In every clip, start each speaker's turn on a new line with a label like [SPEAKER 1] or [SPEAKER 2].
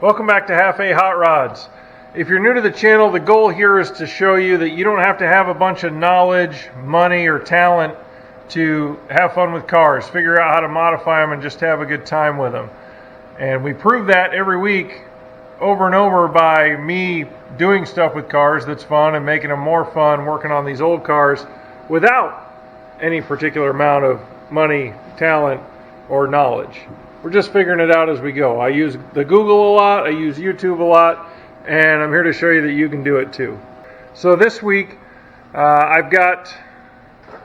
[SPEAKER 1] Welcome back to Half A Hot Rods. If you're new to the channel, the goal here is to show you that you don't have to have a bunch of knowledge, money, or talent to have fun with cars. Figure out how to modify them and just have a good time with them. And we prove that every week over and over by me doing stuff with cars that's fun and making them more fun, working on these old cars without any particular amount of money, talent, or knowledge. We're just figuring it out as we go. I use the Google a lot, I use YouTube a lot, and I'm here to show you that you can do it too. So this week, I've got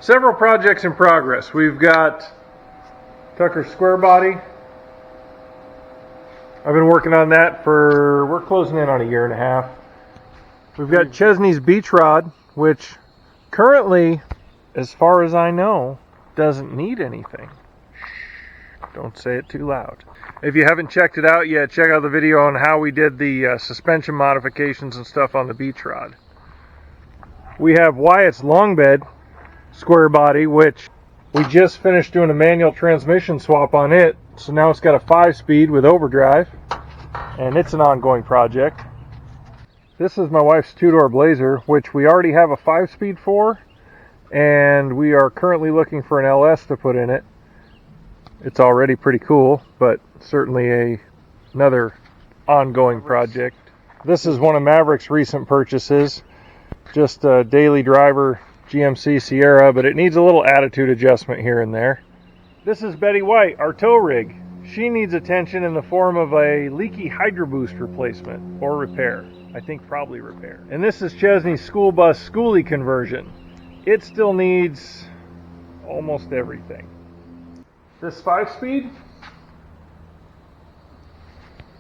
[SPEAKER 1] several projects in progress. We've got Tucker's square body. I've been working on that we're closing in on a year and a half. We've got Chesney's beach rod, which currently, as far as I know, doesn't need anything. Don't say it too loud. If you haven't checked it out yet, check out the video on how we did the suspension modifications and stuff on the beach rod. We have Wyatt's long bed square body, which we just finished doing a manual transmission swap on it. So now it's got a 5-speed with overdrive, and it's an ongoing project. This is my wife's 2-door Blazer, which we already have a 5-speed for, and we are currently looking for an LS to put in it. It's already pretty cool, but certainly another ongoing project. This is one of Maverick's recent purchases, just a daily driver GMC Sierra, but it needs a little attitude adjustment here and there. This is Betty White, our tow rig. She needs attention in the form of a leaky hydro boost replacement or repair. I think probably repair. And this is Chesney's school bus schoolie conversion. It still needs almost everything. This 5-speed,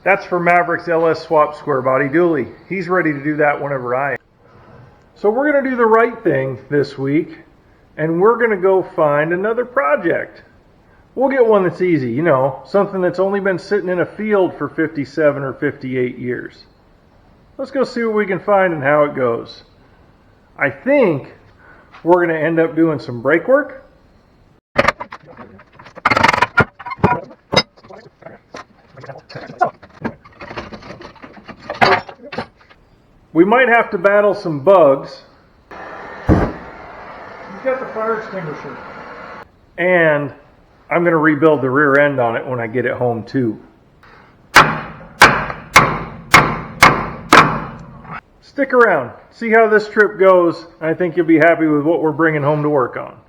[SPEAKER 1] that's for Maverick's LS swap square body dually. He's ready to do that whenever I am. So we're going to do the right thing this week, and we're going to go find another project. We'll get one that's easy, you know, something that's only been sitting in a field for 57 or 58 years. Let's go see what we can find and how it goes. I think we're going to end up doing some brake work. We might have to battle some bugs. You've got the fire extinguisher. And I'm going to rebuild the rear end on it when I get it home too. Stick around. See how this trip goes. I think you'll be happy with what we're bringing home to work on.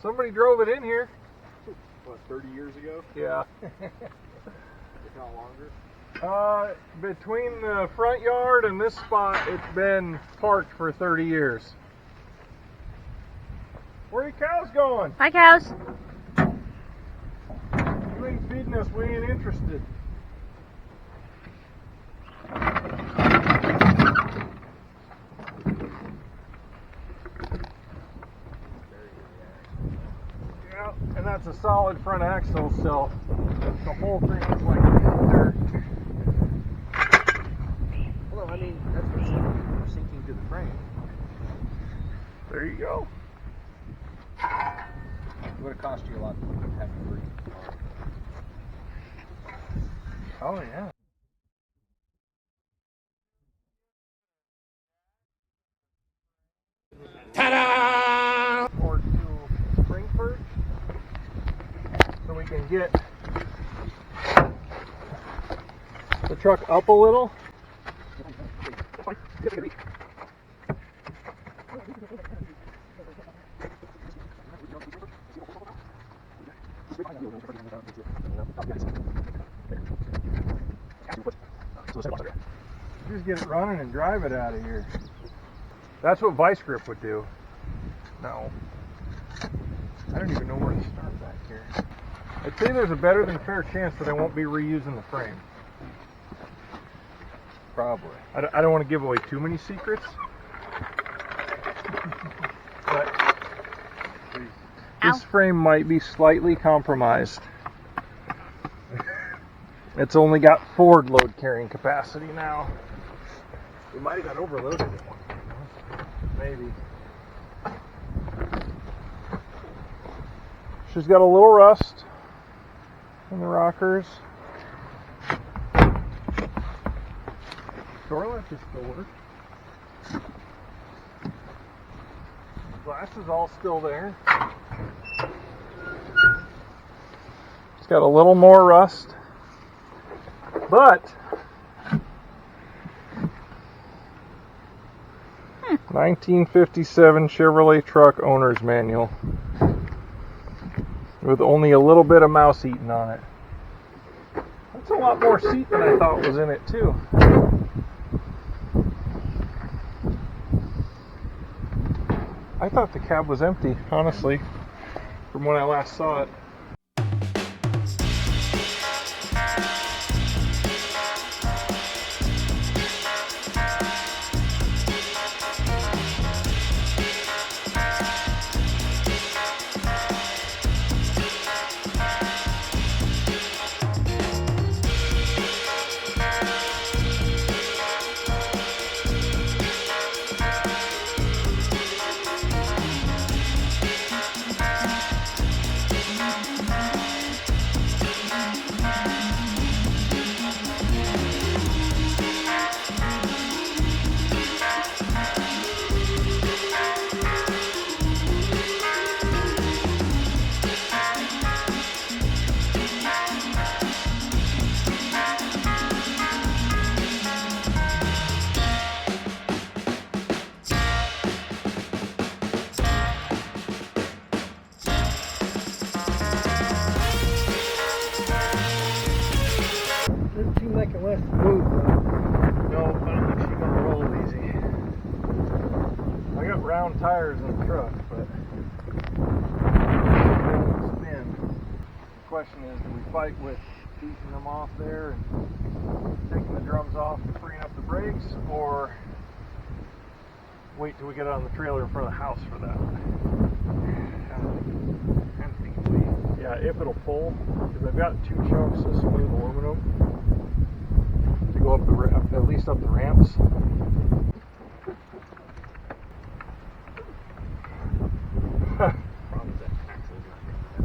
[SPEAKER 1] Somebody drove it in here.
[SPEAKER 2] What, 30 years ago?
[SPEAKER 1] Yeah.
[SPEAKER 2] If not longer?
[SPEAKER 1] Between the front yard and this spot, it's been parked for 30 years. Where are your cows going?
[SPEAKER 3] Hi, cows.
[SPEAKER 1] You ain't feeding us, we ain't interested. Yeah, and that's a solid front axle, so the whole thing is like dirt.
[SPEAKER 2] Well, I mean, that's what's sinking to the frame.
[SPEAKER 1] There you go.
[SPEAKER 2] It would have cost you a lot to have to breathe.
[SPEAKER 1] Oh, yeah. Ta-da! Or to spring perch, so we can get the truck up a little. Just get it running and drive it out of here. That's what vice grip would do. No. I don't even know where to start back here. I'd say there's a better than fair chance that I won't be reusing the frame.
[SPEAKER 2] Probably.
[SPEAKER 1] I don't want to give away too many secrets. But this frame might be slightly compromised. It's only got forward load carrying capacity now. We might have got overloaded at one point, huh? Maybe. She's got a little rust in the rockers. Door lift is still working. Glass is all still there. It's got a little more rust, but 1957 Chevrolet Truck Owner's Manual with only a little bit of mouse eating on it. That's a lot more seat than I thought was in it too. I thought the cab was empty, honestly, from when I last saw it. Like it wants to move, though. No, I don't think she's gonna roll easy. I got round tires in the truck, but they won't spin. The question is, do we fight with beating them off there and taking the drums off and freeing up the brakes, or wait till we get it on the trailer in front of the house for that? Yeah, if it'll pull, because I've got 2 chunks of smooth aluminum to go up the at least up the ramps.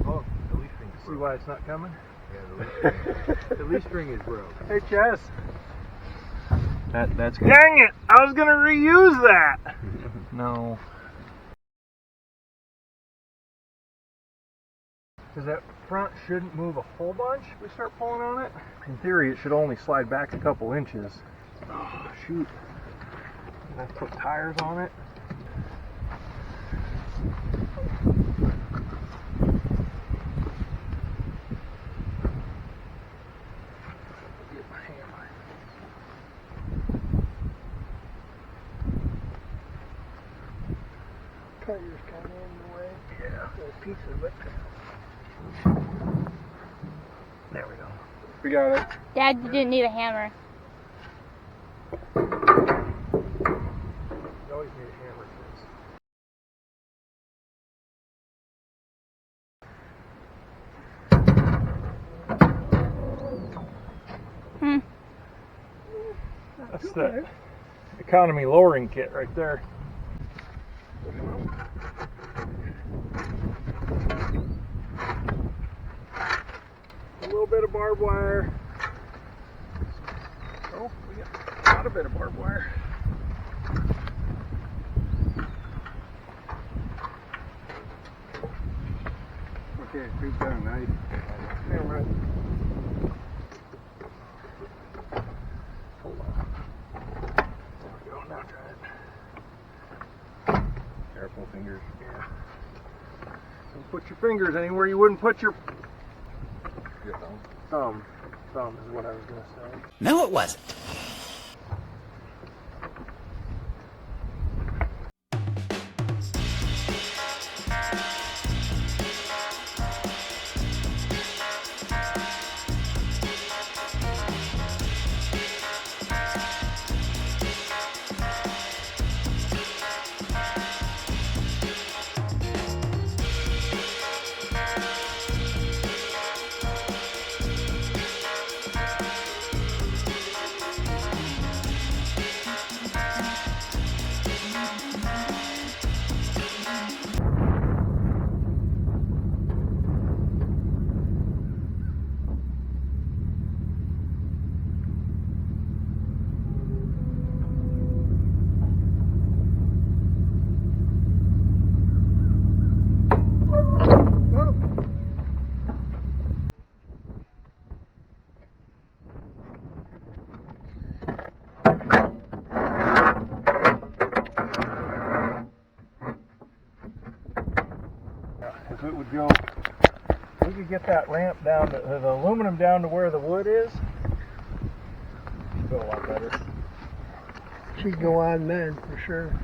[SPEAKER 2] Oh, the leaf string is
[SPEAKER 1] See
[SPEAKER 2] broke.
[SPEAKER 1] why it's not coming?
[SPEAKER 2] Yeah, the leaf string is broke.
[SPEAKER 1] Hey, Chess.
[SPEAKER 2] That's good.
[SPEAKER 1] Dang it! I was gonna reuse that. No. Because that front shouldn't move a whole bunch if we start pulling on it. In theory, it should only slide back a couple inches. Oh, shoot. And I put tires on it. Get my hammer.
[SPEAKER 3] Tires kind of in the way.
[SPEAKER 1] Yeah.
[SPEAKER 3] A piece of it.
[SPEAKER 1] There we go. We got it.
[SPEAKER 4] Dad, you didn't need a hammer.
[SPEAKER 1] You always need a hammer for this. That's the economy lowering kit right there. A little bit of barbed wire. Oh, we got a lot of bit of barbed wire.
[SPEAKER 2] Okay, creep down nice.
[SPEAKER 1] Camera. Hold on. There we go. Now try it.
[SPEAKER 2] Careful fingers.
[SPEAKER 1] Yeah. Don't put your fingers anywhere you wouldn't put your
[SPEAKER 2] Your thumb.
[SPEAKER 1] thumb. Thumb is what I was going to say.
[SPEAKER 5] No, it wasn't.
[SPEAKER 1] we get that ramp down, the aluminum down to where the wood is, it'll feel a lot better.
[SPEAKER 3] She'd go on then, for sure.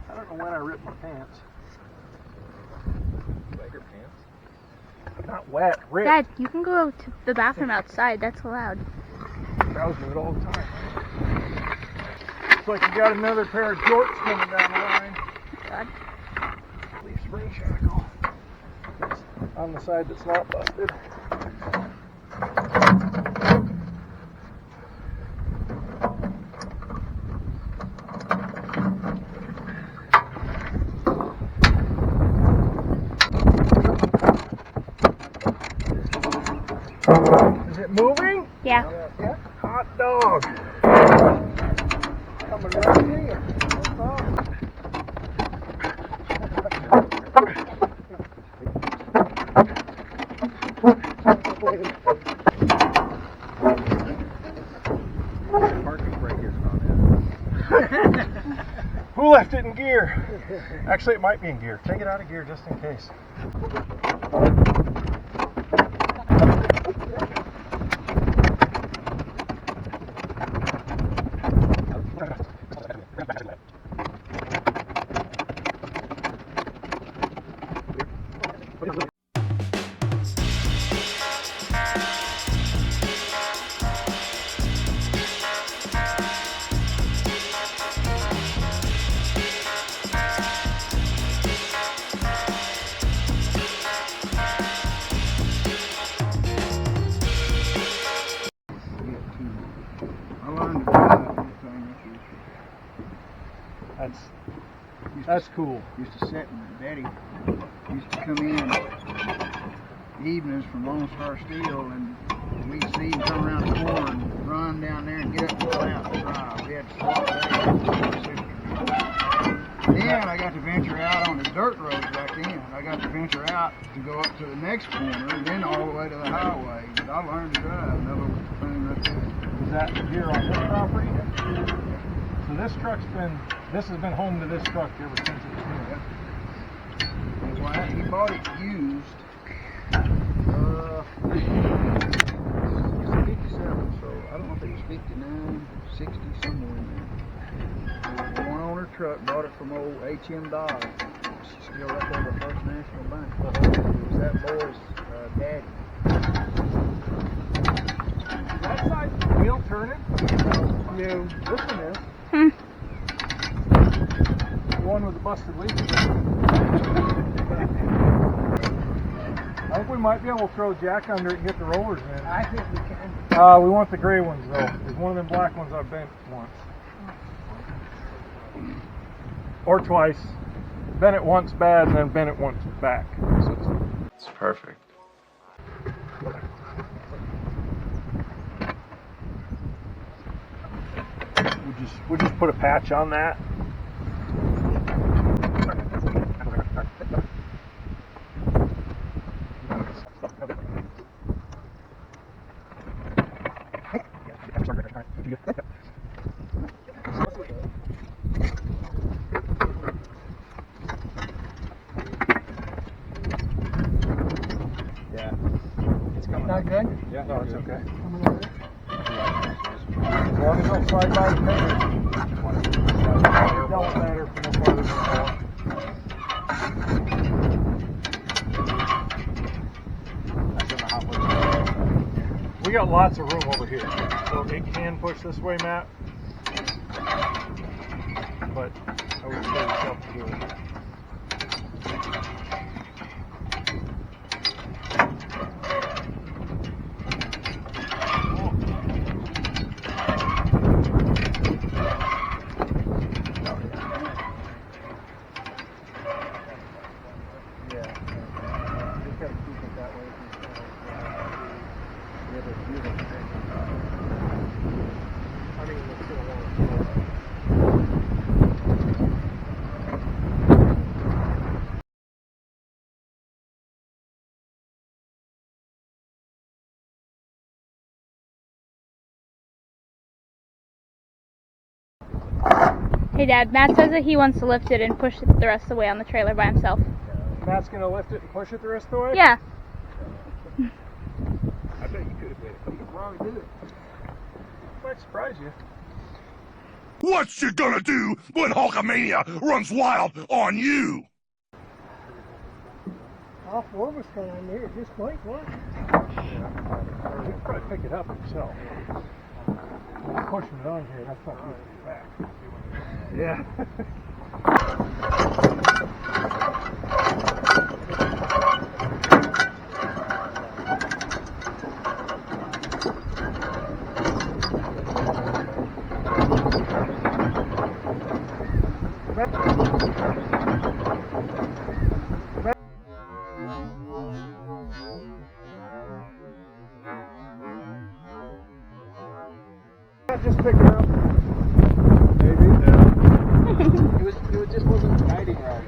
[SPEAKER 1] I don't know when I ripped my pants. Wet your pants? Not wet, ripped.
[SPEAKER 4] Dad, you can go to the bathroom outside. That's allowed.
[SPEAKER 1] I was doing it all the time. Looks like you got another pair of jorts coming down the line.
[SPEAKER 4] God.
[SPEAKER 1] Leaf spring shackle. It's on the side that's not busted. Is it moving?
[SPEAKER 4] Yeah.
[SPEAKER 3] Yeah.
[SPEAKER 1] Hot dog.
[SPEAKER 3] Coming right to you. No problem.
[SPEAKER 2] Parking brake isn't on it.
[SPEAKER 1] Who left it in gear? Actually, it might be in gear. Take it out of gear just in case.
[SPEAKER 3] I learned to drive everything.
[SPEAKER 1] That's cool.
[SPEAKER 3] Used to sit and Daddy used to come in evenings from Lone Star Steel, and we'd see him come around the corner and run down there and get up and go out and drive. We had to swap days. Then I got to venture out on the dirt roads back then. I got to venture out to go up to the next corner and then all the way to the highway. But I learned to drive. Never was a thing like that.
[SPEAKER 1] Is that here on this property? So this has been home to this truck ever since it was new.
[SPEAKER 3] Well, he bought it used. It's 57, so I don't know if it was 59, 60, somewhere in there. It was a one-owner truck, bought it from old H.M. Dodge. She's still up there at First National Bank. It was that boy's daddy.
[SPEAKER 1] That side wheel turning?
[SPEAKER 3] No,
[SPEAKER 1] This one is.
[SPEAKER 4] Hmm.
[SPEAKER 1] The one with the busted leaf. I think we might be able to throw Jack under it and get the rollers in.
[SPEAKER 3] I think we can.
[SPEAKER 1] We want the gray ones though. There's one of them black ones I bent once. Or twice. Bent it once bad and then bent it once back. So it's perfect. We'll just put a patch on that.
[SPEAKER 2] Yeah. It's coming.
[SPEAKER 3] Not good?
[SPEAKER 2] Yeah,
[SPEAKER 1] No, it's okay.
[SPEAKER 3] Coming over.
[SPEAKER 1] As long as it'll slide by the paper. It don't matter for no farther than that.
[SPEAKER 2] That's in the hot wood.
[SPEAKER 1] We got lots of room over here, so it can push this way, Matt. But I would say yourself to do it.
[SPEAKER 4] Hey Dad, Matt says that he wants to lift it and push it the rest of the way on the trailer by himself.
[SPEAKER 1] Matt's gonna lift it and push it the rest of the way?
[SPEAKER 4] Yeah.
[SPEAKER 2] I bet you could have made it.
[SPEAKER 3] You could probably do it.
[SPEAKER 1] Might surprise you.
[SPEAKER 5] What you gonna do when Hulkamania runs wild on you?
[SPEAKER 6] All four of us kind of near at this point, what?
[SPEAKER 1] Or he could probably pick it up himself. Pushing it on here, that's not good back.
[SPEAKER 3] Yeah.
[SPEAKER 1] Just pick it up. Maybe. Yeah.
[SPEAKER 2] It just wasn't guiding right.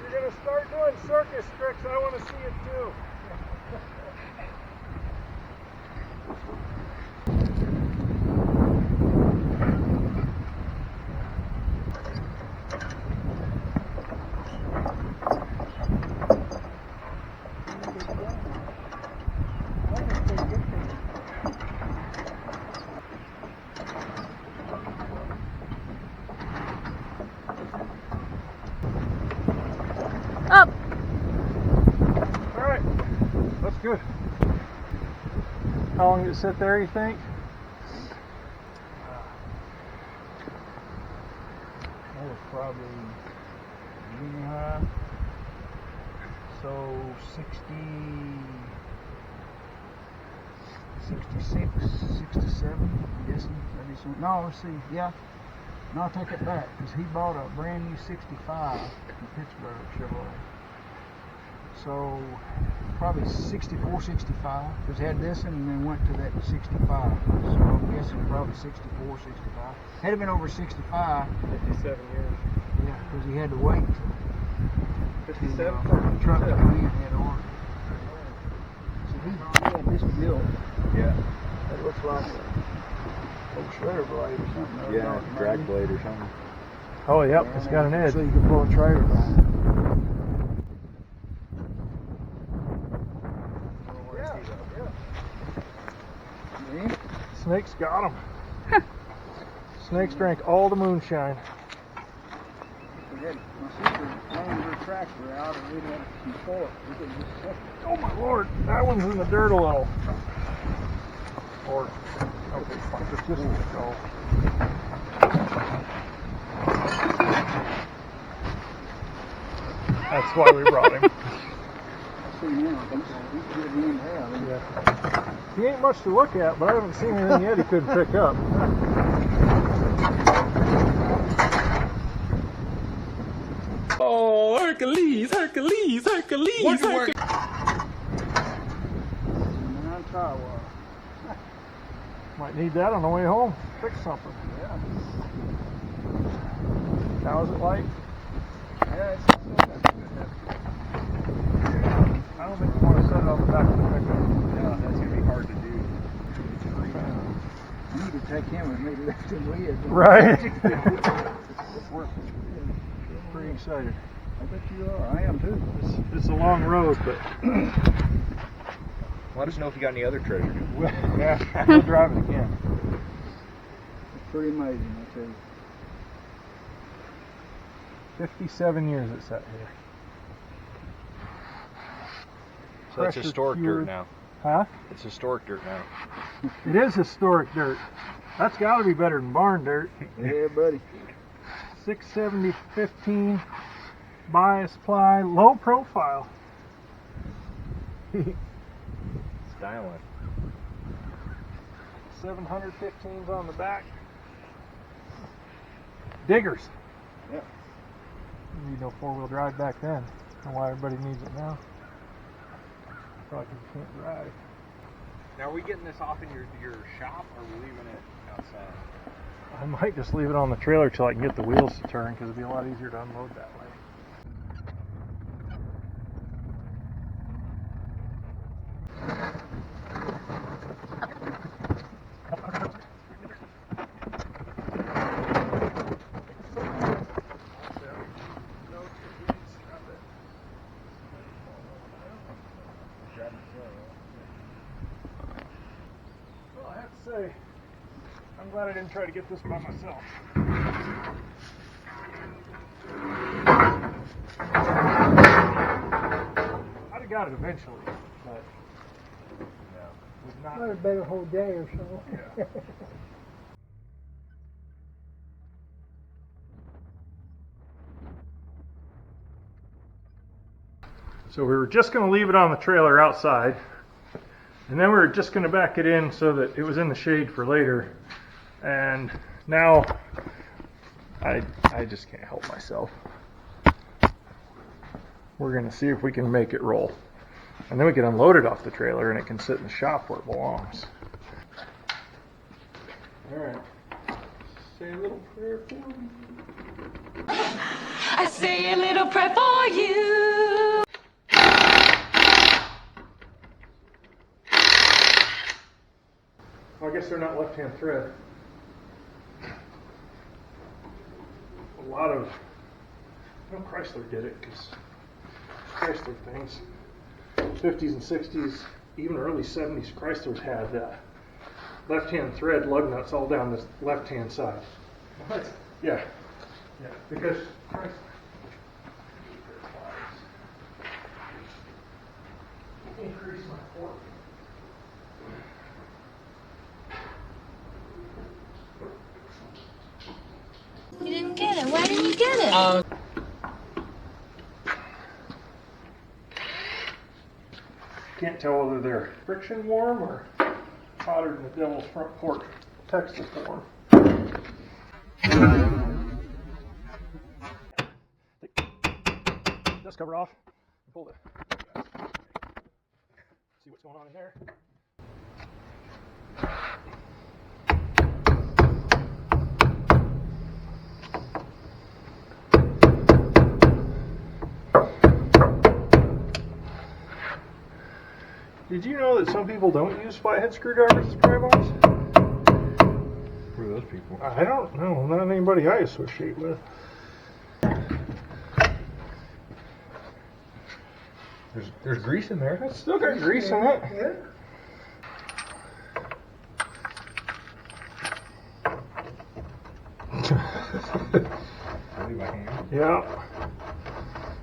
[SPEAKER 1] You're gonna start doing circus tricks. I want to see it too.
[SPEAKER 4] Up.
[SPEAKER 1] All right, that's good. How long did it sit there, you think?
[SPEAKER 3] That was probably junior high. So 66, 67, I'm guessing. Maybe some, no, let's see, yeah. No, I'll take it back, because he bought a brand new 65 from Pittsburgh Chevrolet. So probably 64, 65, because he had this and then went to that 65. So I'm guessing probably 64, 65. Had it been over 65,
[SPEAKER 1] 57 years.
[SPEAKER 3] yeah, because he had to wait.
[SPEAKER 1] 57?
[SPEAKER 3] The truck was coming in, he had to order. So he had this built.
[SPEAKER 2] Yeah.
[SPEAKER 3] It looks like a old shredder blade or something.
[SPEAKER 2] Yeah, drag blade or something.
[SPEAKER 1] Oh, yep, it's got an edge.
[SPEAKER 3] So you can pull a trailer behind it. Yeah.
[SPEAKER 1] Snakes got him. Snakes drank all the moonshine.
[SPEAKER 3] We had my sister loaned her tractor out and we had some fork. We could just set it.
[SPEAKER 1] Oh my lord, that one's in the dirt a little. Or, okay, fine, just let it go. That's why we brought him.
[SPEAKER 3] See now, he's good in hell.
[SPEAKER 1] Yeah. He ain't much to look at, but I haven't seen anything yet he couldn't pick up.
[SPEAKER 5] Oh, Hercules, Hercules, Hercules, Hercules.
[SPEAKER 3] Tire wire.
[SPEAKER 1] Might need that on the way home. Fix something.
[SPEAKER 3] Yeah.
[SPEAKER 1] How's it like?
[SPEAKER 3] Yeah, it's
[SPEAKER 1] I don't think you want to set it on the back of the pickup.
[SPEAKER 2] Yeah, that's gonna be hard to do.
[SPEAKER 3] I need to take him with me to lift him lid.
[SPEAKER 1] Right.
[SPEAKER 3] We're
[SPEAKER 1] Pretty excited.
[SPEAKER 3] I bet you are. I am too.
[SPEAKER 1] It's a long road, but
[SPEAKER 2] Let us know if you got any other treasure.
[SPEAKER 1] yeah, we'll drive it again.
[SPEAKER 3] It's pretty amazing, I tell you.
[SPEAKER 1] 57 years it sat here.
[SPEAKER 2] So that's
[SPEAKER 1] Pressure
[SPEAKER 2] historic
[SPEAKER 1] cured.
[SPEAKER 2] dirt now.
[SPEAKER 1] Huh?
[SPEAKER 2] It's historic dirt now.
[SPEAKER 1] It is historic dirt. That's got to be better than barn dirt.
[SPEAKER 3] Yeah, buddy.
[SPEAKER 1] 670 15 bias ply, low profile.
[SPEAKER 2] Styling.
[SPEAKER 1] 715s on the back. Diggers.
[SPEAKER 3] Yep.
[SPEAKER 1] Need no four-wheel drive back then. I don't know why everybody needs it now. Probably 'cause you can't drive.
[SPEAKER 2] Now, are we getting this off in your shop, or are we leaving it outside?
[SPEAKER 1] I might just leave it on the trailer till I can get the wheels to turn, because it'd be a lot easier to unload that way. say, I'm glad I didn't try to get this by myself. I'd have got it eventually, but would not.
[SPEAKER 6] Might have been a whole day or so.
[SPEAKER 1] Yeah. So we were just going to leave it on the trailer outside, and then we were just going to back it in so that it was in the shade for later. And now I just can't help myself. We're going to see if we can make it roll. And then we can unload it off the trailer and it can sit in the shop where it belongs. Alright. Say a little prayer for me.
[SPEAKER 7] I say a little prayer for you.
[SPEAKER 1] Well, I guess they're not left-hand thread. A lot of, Chrysler did it, because Chrysler things, 50s and 60s, even early 70s, Chryslers had left-hand thread lug nuts all down this left-hand side. What? Yeah, because Chrysler. Increase my fork.
[SPEAKER 7] You didn't get it. Why didn't you get it?
[SPEAKER 1] Can't tell whether they're friction warm or hotter than the devil's front porch Texas form. Take dust cover off and pull it. See what's going on in there. Did you know that some people don't use flathead screwdrivers as pry bars?
[SPEAKER 2] Who are those people?
[SPEAKER 1] I don't know. Not anybody I associate with.
[SPEAKER 2] There's grease in there.
[SPEAKER 1] It's still got grease in it.
[SPEAKER 6] Yeah.
[SPEAKER 2] I'll leave my hand.
[SPEAKER 1] Yeah.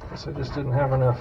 [SPEAKER 1] Guess I just didn't have enough.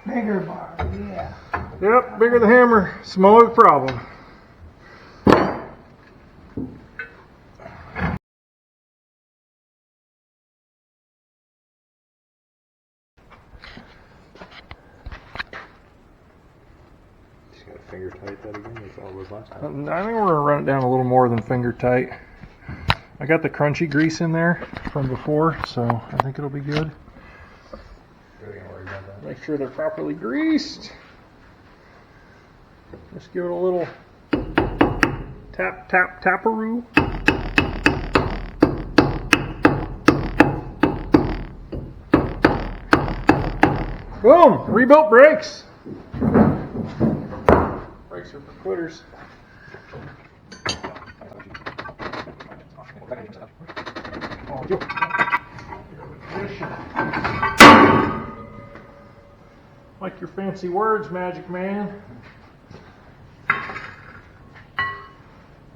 [SPEAKER 6] Bigger bar, yeah.
[SPEAKER 1] Yep, bigger the hammer, smaller the problem.
[SPEAKER 2] Just gotta finger tight that again. That's all it was last time.
[SPEAKER 1] I think we're gonna run it down a little more than finger tight. I got the crunchy grease in there from before, so I think it'll be good.
[SPEAKER 2] Really ain't worried about that.
[SPEAKER 1] Make sure they're properly greased. Just give it a little tap, tap, taparoo. Boom! Rebuilt brakes. Brakes are for quitters. Like your fancy words, Magic Man.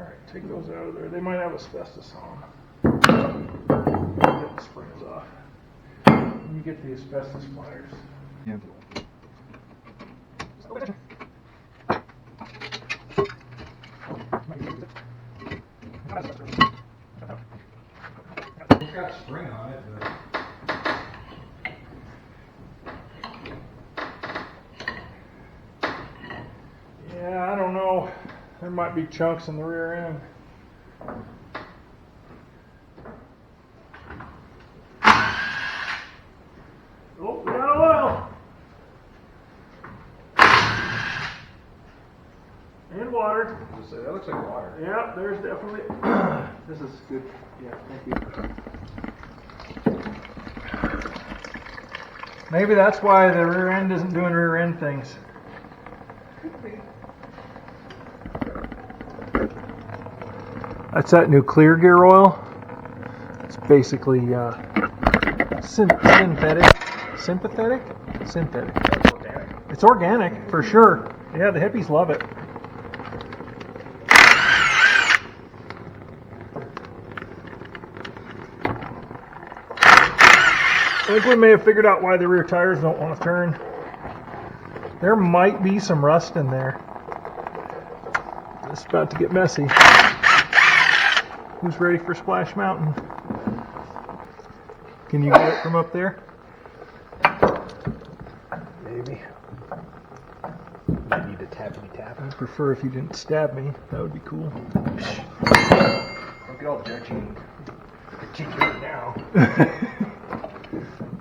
[SPEAKER 1] Alright, take those out of there. They might have asbestos on them. Get the springs off. And you get the asbestos pliers.
[SPEAKER 2] Yeah. It's got a spring on it, but
[SPEAKER 1] Yeah, I don't know. There might be chunks in the rear end. Oh, we got oil. And water.
[SPEAKER 2] Just say, that looks like water.
[SPEAKER 1] Yeah, there's definitely. This is good. Yeah, thank you. Maybe that's why the rear end isn't doing rear end things. That's that new clear gear oil. It's basically synthetic. Sympathetic? Synthetic.
[SPEAKER 2] It's organic.
[SPEAKER 1] It's organic, for sure. Yeah, the hippies love it. I think we may have figured out why the rear tires don't want to turn. There might be some rust in there. It's about to get messy. Who's ready for Splash Mountain? Can you get it from up there?
[SPEAKER 2] Maybe. Might need to tap.
[SPEAKER 1] I'd prefer if you didn't stab me. That would be cool.
[SPEAKER 2] Look at all judging. You're good now.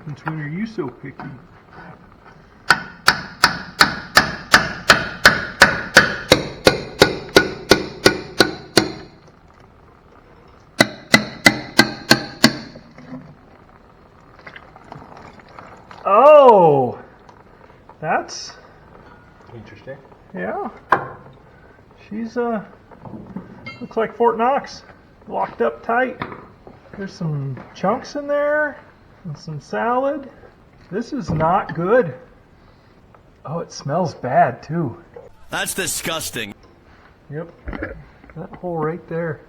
[SPEAKER 1] Since when are you so picky? Oh, that's
[SPEAKER 2] Interesting.
[SPEAKER 1] yeah. She's looks like Fort Knox, locked up tight. There's some chunks in there and some salad. This is not good. Oh, it smells bad too.
[SPEAKER 5] That's disgusting.
[SPEAKER 1] Yep, that hole right there.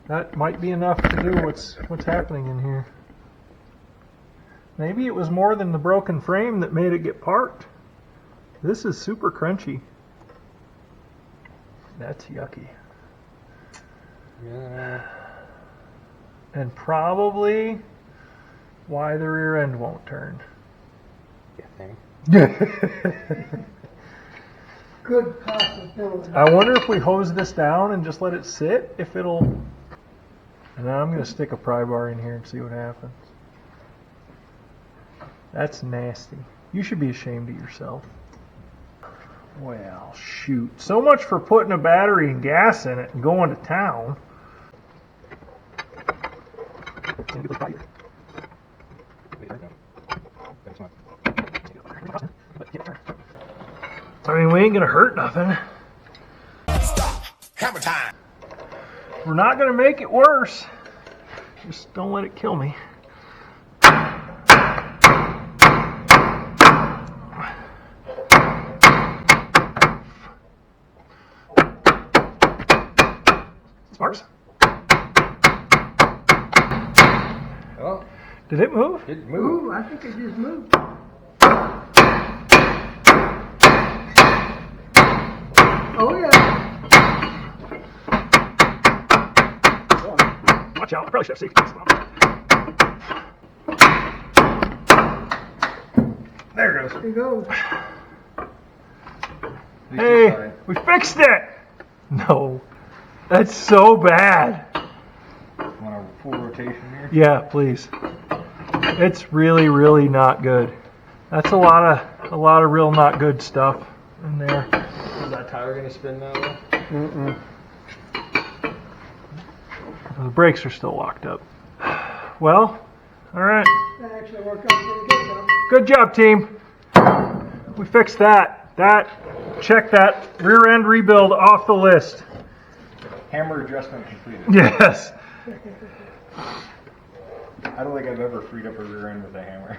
[SPEAKER 1] That might be enough to do what's happening in here. Maybe it was more than the broken frame that made it get parked. This is super crunchy. That's yucky.
[SPEAKER 2] Yeah.
[SPEAKER 1] And probably why the rear end won't turn.
[SPEAKER 2] You think?
[SPEAKER 6] Good possibility.
[SPEAKER 1] I wonder if we hose this down and just let it sit, if it'll... And then I'm going to stick a pry bar in here and see what happens. That's nasty. You should be ashamed of yourself. Well, shoot. So much for putting a battery and gas in it and going to town. I mean, we ain't going to hurt nothing.
[SPEAKER 5] Stop. Hammer time.
[SPEAKER 1] We're not going to make it worse. Just don't let it kill me. Sparks?
[SPEAKER 2] Oh,
[SPEAKER 1] Did it move?
[SPEAKER 2] it moved.
[SPEAKER 6] Ooh, I think it just moved. Oh yeah.
[SPEAKER 1] Watch out. I probably should have safety. There it goes.
[SPEAKER 6] It goes.
[SPEAKER 1] Hey, we fixed it! No. That's so bad.
[SPEAKER 2] Want a full rotation here?
[SPEAKER 1] Yeah, please. It's really, really not good. That's a lot of real not good stuff in there.
[SPEAKER 2] Is that tire gonna spin that way?
[SPEAKER 1] Mm-mm. The brakes are still locked up. Well, all right.
[SPEAKER 6] That actually worked out pretty good though.
[SPEAKER 1] Good job, team. We fixed that. Check that rear end rebuild off the list.
[SPEAKER 2] Hammer adjustment completed.
[SPEAKER 1] Yes.
[SPEAKER 2] I don't think I've ever freed up a rear end with a hammer.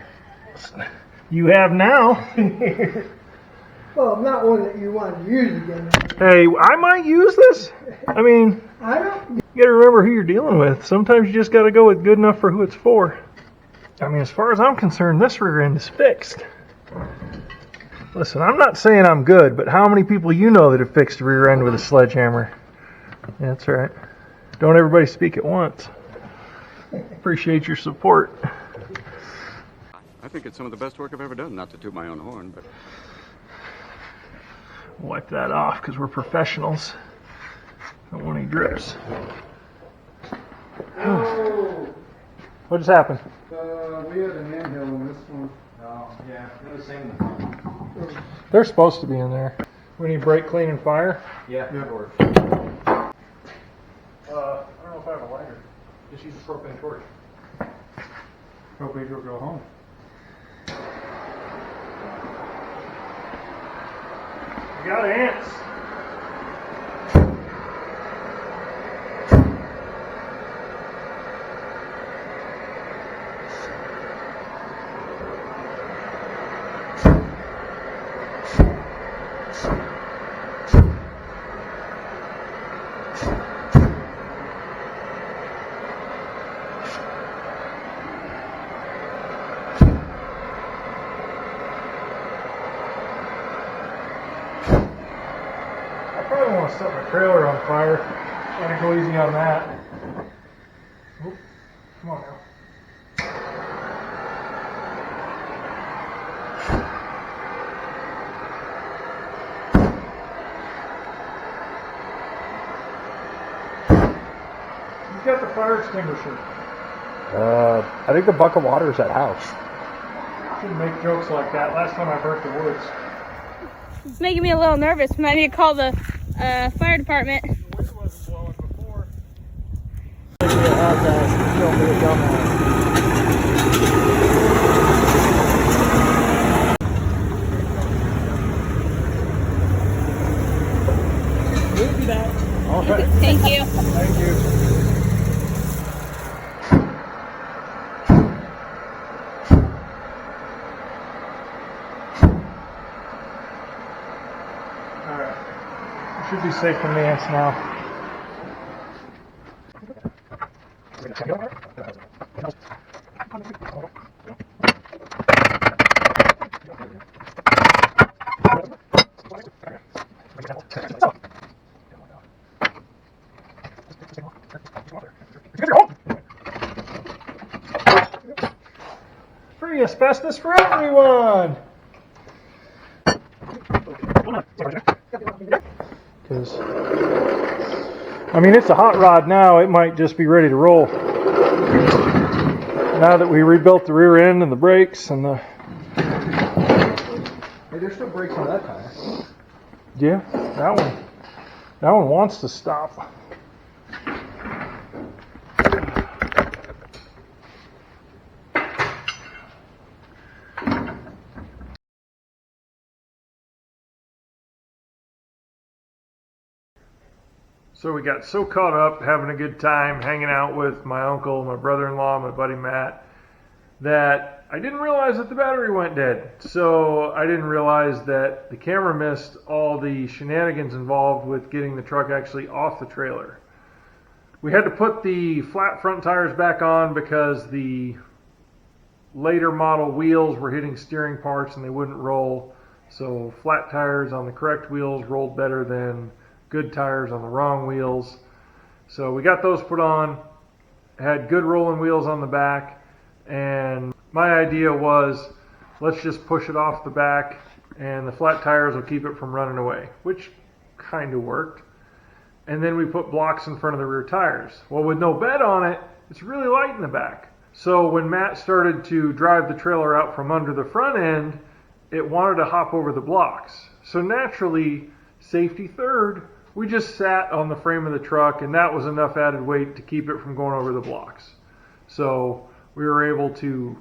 [SPEAKER 1] You have now.
[SPEAKER 6] Well, not one that you want to use again.
[SPEAKER 1] Hey, I might use this. I mean,
[SPEAKER 6] I don't.
[SPEAKER 1] you gotta remember who you're dealing with. Sometimes you just gotta go with good enough for who it's for. I mean, as far as I'm concerned, this rear end is fixed. Listen, I'm not saying I'm good, but how many people you know that have fixed a rear end with a sledgehammer? Yeah, that's right. Don't everybody speak at once. Appreciate your support.
[SPEAKER 8] I think it's some of the best work I've ever done, not to toot my own horn, but...
[SPEAKER 1] Wipe that off because we're professionals. Don't want any drips. What just happened?
[SPEAKER 3] We had an anthill on this one.
[SPEAKER 2] Oh, yeah. It was the same.
[SPEAKER 1] They're supposed to be in there. We need brake clean and fire.
[SPEAKER 2] Yeah, of course.
[SPEAKER 1] I don't know if I have a lighter. Just use a propane torch.
[SPEAKER 2] Propane will go home.
[SPEAKER 1] We got ants. I probably want to set my trailer on fire. Try to go easy on that. Oop. Come on now. Who's got the fire extinguisher?
[SPEAKER 2] I think the bucket of water is at house.
[SPEAKER 1] Shouldn't make jokes like that. Last time I burnt the woods.
[SPEAKER 4] It's making me a little nervous. Might need to call the fire department.
[SPEAKER 1] The wind wasn't blowing before.
[SPEAKER 2] All right.
[SPEAKER 4] Thank you.
[SPEAKER 1] Thank you. Alright. Should be safe from the ants now. Free asbestos for everyone! Because, I mean, it's a hot rod now. It might just be ready to roll. Now that we rebuilt the rear end and the brakes and the...
[SPEAKER 2] Hey, there's still brakes on that tire.
[SPEAKER 1] Yeah, that one wants to stop. So we got so caught up having a good time hanging out with my uncle, my brother-in-law, my buddy Matt, that I didn't realize that the battery went dead. So I didn't realize that the camera missed all the shenanigans involved with getting the truck actually off the trailer. We had to put the flat front tires back on because the later model wheels were hitting steering parts and they wouldn't roll. So flat tires on the correct wheels rolled better than good tires on the wrong wheels. So we got those put on, had good rolling wheels on the back, and my idea was let's just push it off the back and the flat tires will keep it from running away, which kind of worked. And then we put blocks in front of the rear tires. Well, with no bed on it, it's really light in the back. So when Matt started to drive the trailer out from under the front end, it wanted to hop over the blocks. So naturally, safety third, we just sat on the frame of the truck, and that was enough added weight to keep it from going over the blocks. So we were able to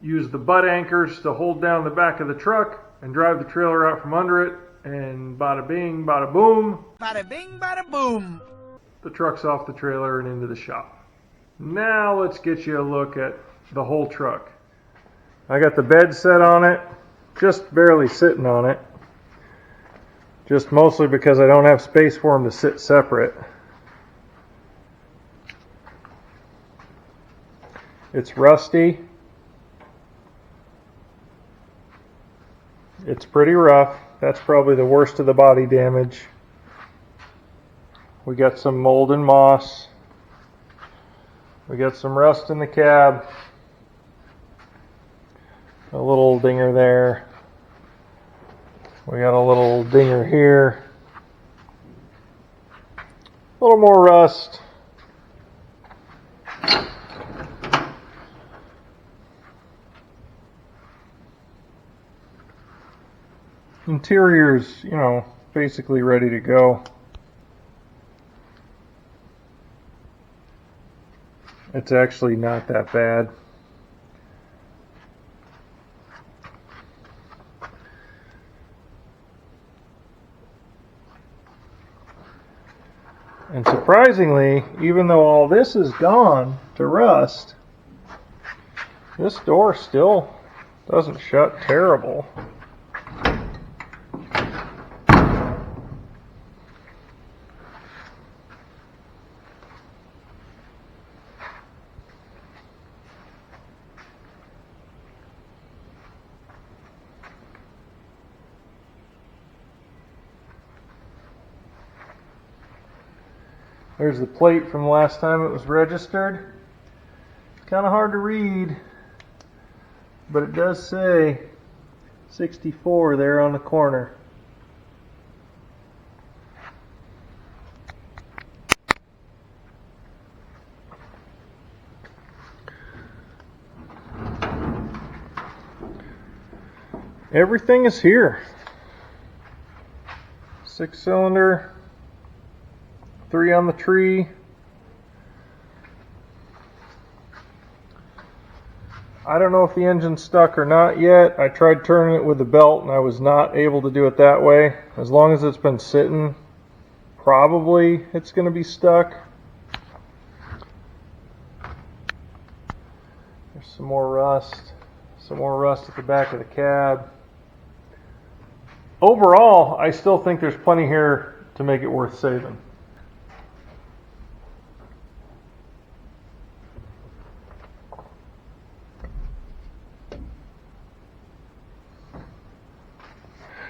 [SPEAKER 1] use the butt anchors to hold down the back of the truck and drive the trailer out from under it, and bada bing, bada boom.
[SPEAKER 3] Bada bing, bada boom.
[SPEAKER 1] The truck's off the trailer and into the shop. Now let's get you a look at the whole truck. I got the bed set on it, just barely sitting on it. Just mostly because I don't have space for them to sit separate. It's rusty. It's pretty rough. That's probably the worst of the body damage. We got some mold and moss. We got some rust in the cab. A little dinger there. We got a little dinger here. A little more rust. Interior's, you know, basically ready to go. It's actually not that bad. And surprisingly, even though all this is gone to rust, this door still doesn't shut terrible. There's the plate from the last time it was registered. It's kind of hard to read, but it does say 64 there on the corner. Everything is here. 6-cylinder. 3 on the tree. I don't know if the engine's stuck or not yet. I tried turning it with the belt and I was not able to do it that way. As long as it's been sitting, probably it's going to be stuck. There's some more rust. Some more rust at the back of the cab. Overall, I still think there's plenty here to make it worth saving.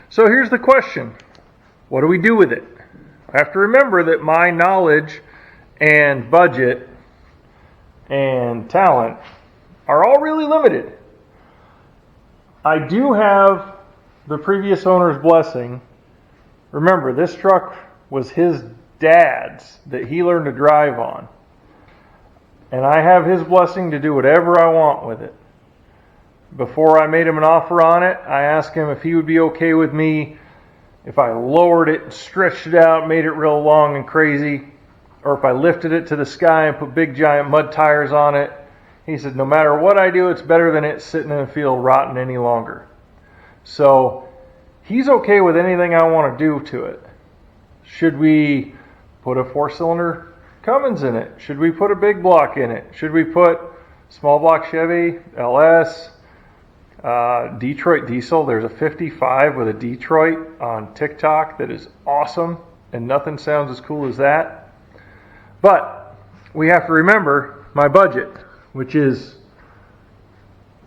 [SPEAKER 1] So here's the question. What do we do with it? I have to remember that my knowledge and budget and talent are all really limited. I do have the previous owner's blessing. Remember, this truck was his dad's that he learned to drive on. And I have his blessing to do whatever I want with it. Before I made him an offer on it, I asked him if he would be okay with me if I lowered it and stretched it out, made it real long and crazy, or if I lifted it to the sky and put big giant mud tires on it. He said, no matter what I do, it's better than it sitting in the field rotting any longer. So he's okay with anything I want to do to it. Should we put a 4-cylinder Cummins in it? Should we put a big block in it? Should we put small block Chevy, LS, Detroit diesel? There's a 55 with a Detroit on TikTok that is awesome, and nothing sounds as cool as that. But we have to remember my budget, which is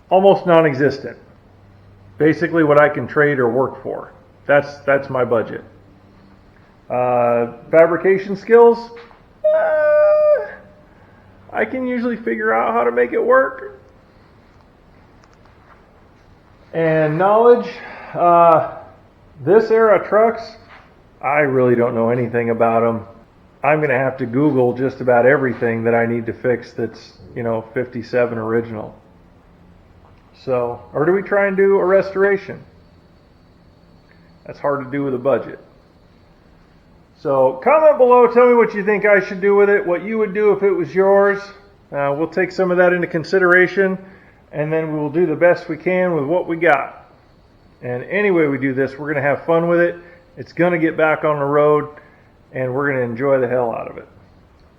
[SPEAKER 1] almost non-existent. Basically what I can trade or work for. That's my budget. Fabrication skills, I can usually figure out how to make it work. And knowledge, this era trucks, I really don't know anything about them. I'm going to have to Google just about everything that I need to fix that's, 57 original. So, or do we try and do a restoration? That's hard to do with a budget. So comment below, tell me what you think I should do with it, what you would do if it was yours. We'll take some of that into consideration, and then we will do the best we can with what we got. And anyway we do this, we're going to have fun with it. It's going to get back on the road, and we're going to enjoy the hell out of it.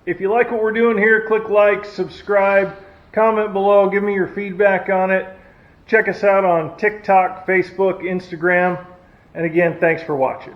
[SPEAKER 1] If you like what we're doing here, click like, subscribe, comment below, give me your feedback on it. Check us out on TikTok, Facebook, Instagram. And again, thanks for watching.